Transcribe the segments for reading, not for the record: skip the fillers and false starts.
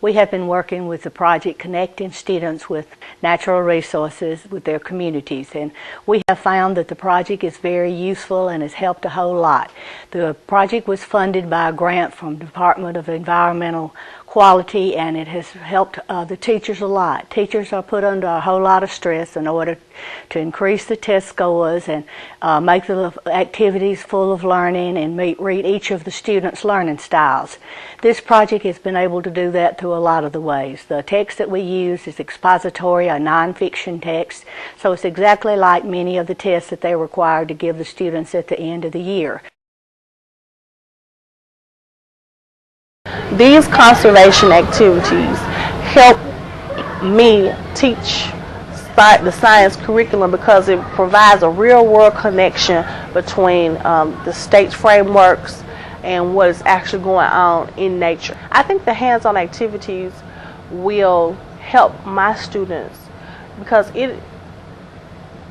We have been working with the project connecting students with natural resources with their communities, and we have found that the project is very useful and has helped a whole lot. The project was funded by a grant from the Department of Environmental Quality, and it has helped the teachers a lot. Teachers are put under a whole lot of stress in order to increase the test scores and make the activities full of learning and meet each of the students' learning styles. This project has been able to do that through a lot of the ways. The text that we use is expository, a nonfiction text, so it's exactly like many of the tests that they're required to give the students at the end of the year. These conservation activities help me teach the science curriculum because it provides a real-world connection between the state's frameworks and what is actually going on in nature. I think the hands-on activities will help my students because it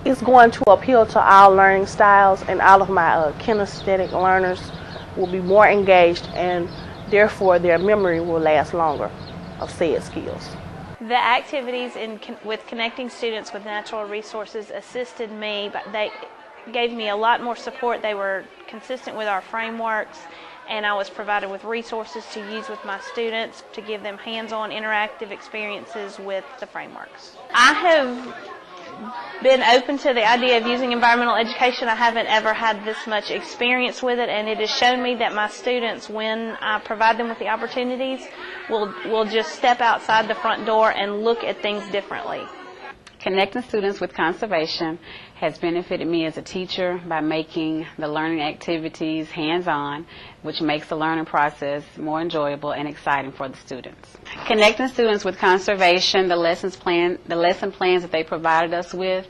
is going to appeal to all learning styles, and all of my kinesthetic learners will be more engaged, and therefore their memory will last longer of said skills. The activities with connecting students with natural resources assisted me, but they gave me a lot more support. They were consistent with our frameworks, and I was provided with resources to use with my students to give them hands-on interactive experiences with the frameworks. I have been open to the idea of using environmental education. I haven't ever had this much experience with it, and it has shown me that my students, when I provide them with the opportunities, will just step outside the front door and look at things differently. Connecting students with conservation has benefited me as a teacher by making the learning activities hands-on, which makes the learning process more enjoyable and exciting for the students. Connecting students with conservation, the lesson plans that they provided us with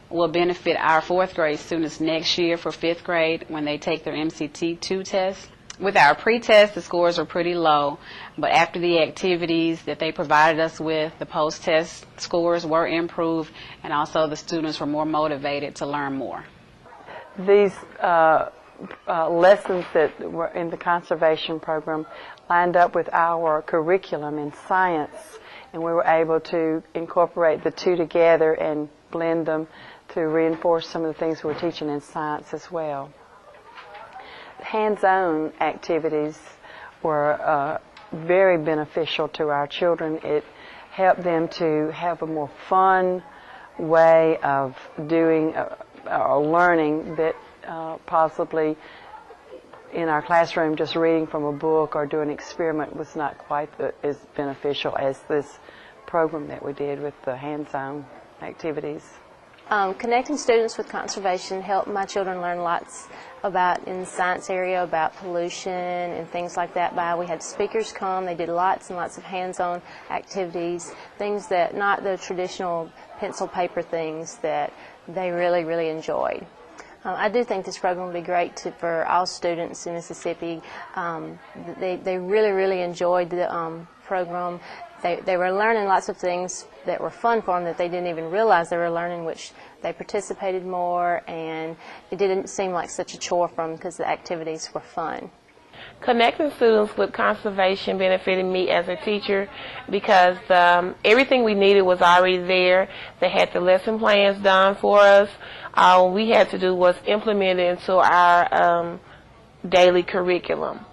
will benefit our 4th grade students next year for 5th grade when they take their MCT2 test. With our pre-test, the scores were pretty low, but after the activities that they provided us with, the post-test scores were improved, and also the students were more motivated to learn more. These lessons that were in the conservation program lined up with our curriculum in science, and we were able to incorporate the two together and blend them to reinforce some of the things we're teaching in science as well. Hands-on activities were very beneficial to our children. It helped them to have a more fun way of doing or learning that possibly in our classroom just reading from a book or doing an experiment was not quite as beneficial as this program that we did with the hands-on activities. Connecting students with conservation helped my children learn lots about, in the science area, about pollution and things like that. We had speakers come, they did lots and lots of hands-on activities, things that, not the traditional pencil paper things that they really, really enjoyed. I do think this program will be great for all students in Mississippi. They really, really enjoyed the program. They were learning lots of things that were fun for them that they didn't even realize they were learning, which they participated more, and it didn't seem like such a chore for them because the activities were fun. Connecting students with conservation benefited me as a teacher because everything we needed was already there. They had the lesson plans done for us. All we had to do was implement it into our daily curriculum.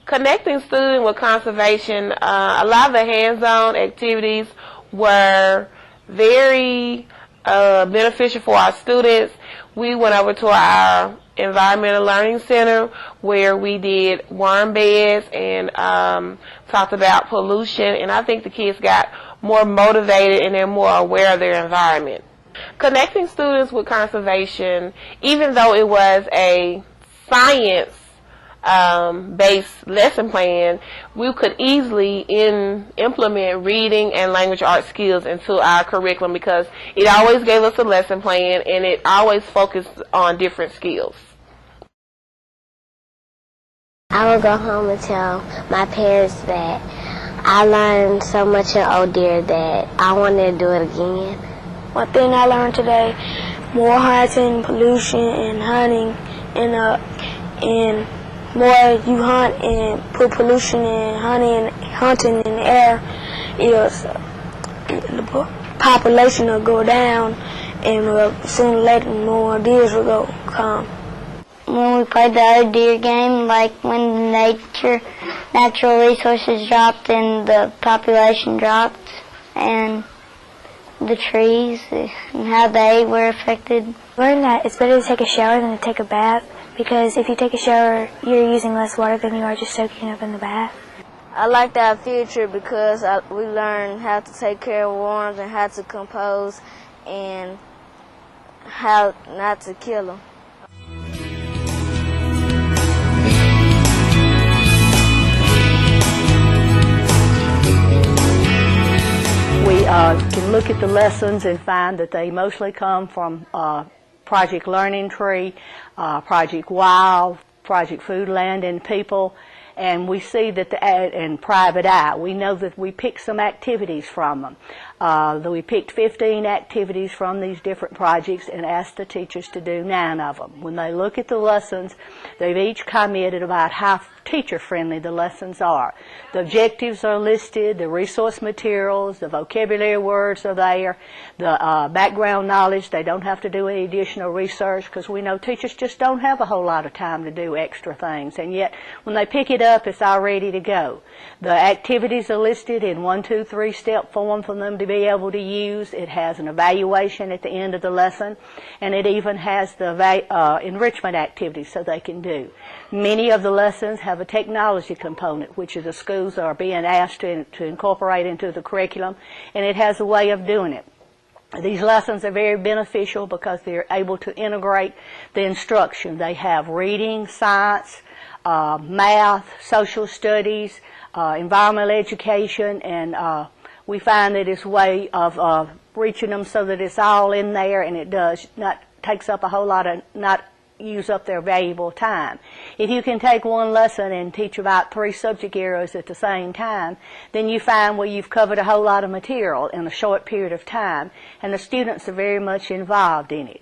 Connecting students with conservation, a lot of the hands-on activities were very beneficial for our students. We went over to our Environmental Learning Center where we did worm beds and talked about pollution, and I think the kids got more motivated and they're more aware of their environment. Connecting students with conservation, even though it was a science based lesson plan, we could easily implement reading and language arts skills into our curriculum because it always gave us a lesson plan and it always focused on different skills. I would go home and tell my parents that I learned so much in Old Deer that I wanted to do it again. One thing I learned today, more hunting, pollution, and hunting, and more you hunt and put pollution and hunting in the air, the population will go down, and sooner or later more deers will come. When we played the other deer game, like when natural resources dropped and the population dropped, and the trees and how they were affected. Learned that it's better to take a shower than to take a bath, because if you take a shower, you're using less water than you are just soaking up in the bath. I liked our field trip because we learned how to take care of worms and how to compose and how not to kill them. We can look at the lessons and find that they mostly come from Project Learning Tree, Project Wild, Project Food, Land, and People, and we see that and Private Eye. We know that we picked some activities from them. We picked 15 activities from these different projects and asked the teachers to do 9 of them. When they look at the lessons, they've each commented about how teacher-friendly the lessons are. The objectives are listed, the resource materials, the vocabulary words are there, the background knowledge. They don't have to do any additional research, because we know teachers just don't have a whole lot of time to do extra things, and yet when they pick it up, it's all ready to go. The activities are listed in 1, 2, 3 step form for them to be able to use. It has an evaluation at the end of the lesson, and it even has the enrichment activities so they can do. Many of the lessons have a technology component, which is the schools are being asked to incorporate into the curriculum, and it has a way of doing it. These lessons are very beneficial because they're able to integrate the instruction. They have reading, science, math, social studies, environmental education, and we find that it's a way of reaching them so that it's all in there, and it does not takes up a whole lot of not use up their valuable time. If you can take one lesson and teach about 3 subject areas at the same time, then you find where you've covered a whole lot of material in a short period of time, and the students are very much involved in it.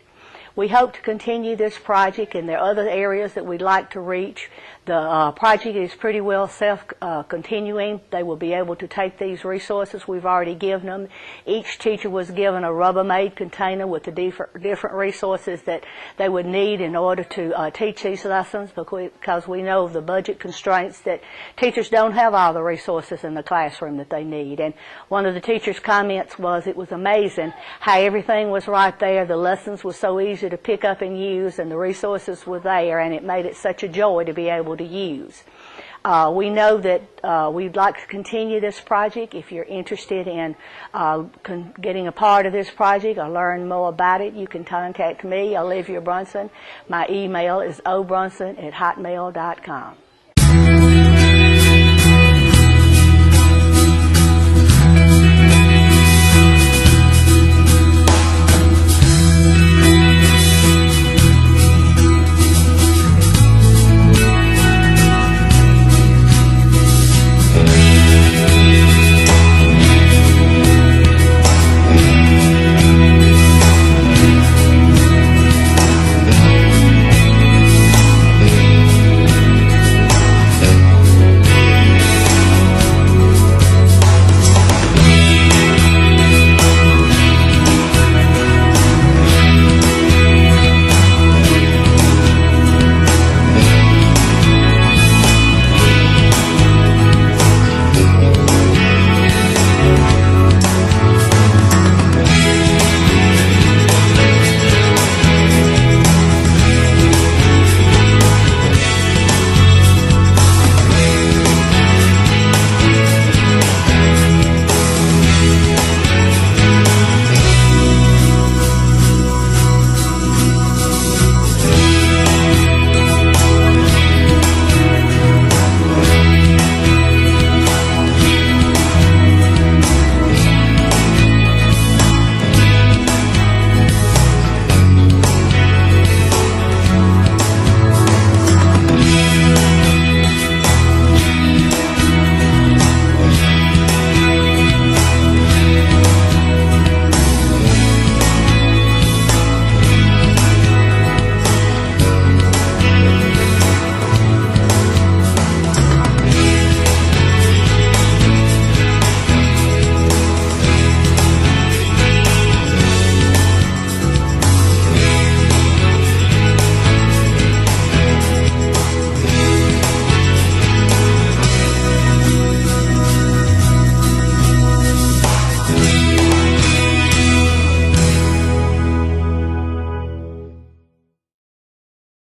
We hope to continue this project, and there are other areas that we'd like to reach. The project is pretty well self-continuing. They will be able to take these resources we've already given them. Each teacher was given a Rubbermaid container with the different resources that they would need in order to teach these lessons, because we know the budget constraints that teachers don't have all the resources in the classroom that they need. And one of the teachers' comments was it was amazing how everything was right there. The lessons were so easy to pick up and use, and the resources were there, and it made it such a joy to be able to use. We know that we'd like to continue this project. If you're interested in getting a part of this project or learn more about it, you can contact me, Olivia Brunson. My email is obrunson@hotmail.com.